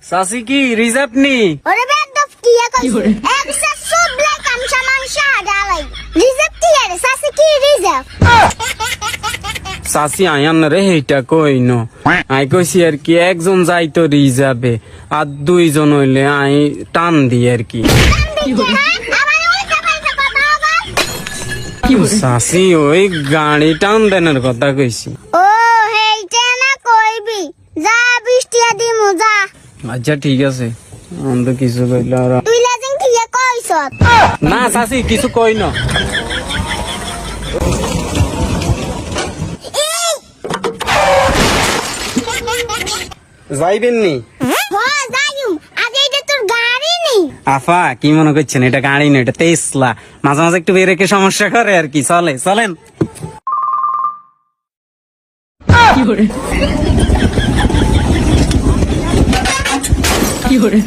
চাচি কি রিজার্ভ নি? ওরে বেদব কি কইছিস একসা সুবলে কাম সামান শাহাদালাই রিজার্ভ কি আরে সাসি কি রিজার্ভ চাচি আয়ান রে হেইটা কইন আই কইছি আর কি একজন যাইতো রিজার্ভে আর দুইজন হইলে আই টান দি আর কি। চাচি ওই গাড়ি টান দেনের কথা কইছি। ও হেইটা না কইবি যা বৃষ্টিয়া দিমু যা। আচ্ছা ঠিক আছে অন্ধ কিছু কইল আর তুই লাজিং কি কইছত না চাচি কিছু কই না। যাইবেন নি? হ্যাঁ যাইম আজ এইটা তোর গাড়ি নি আফা কি মনে করছেন এটা গাড়ি না এটা তেসলা, মাঝে মাঝে একটু বেরেকে সমস্যা করে আর কি। চলে চলেন। কি করে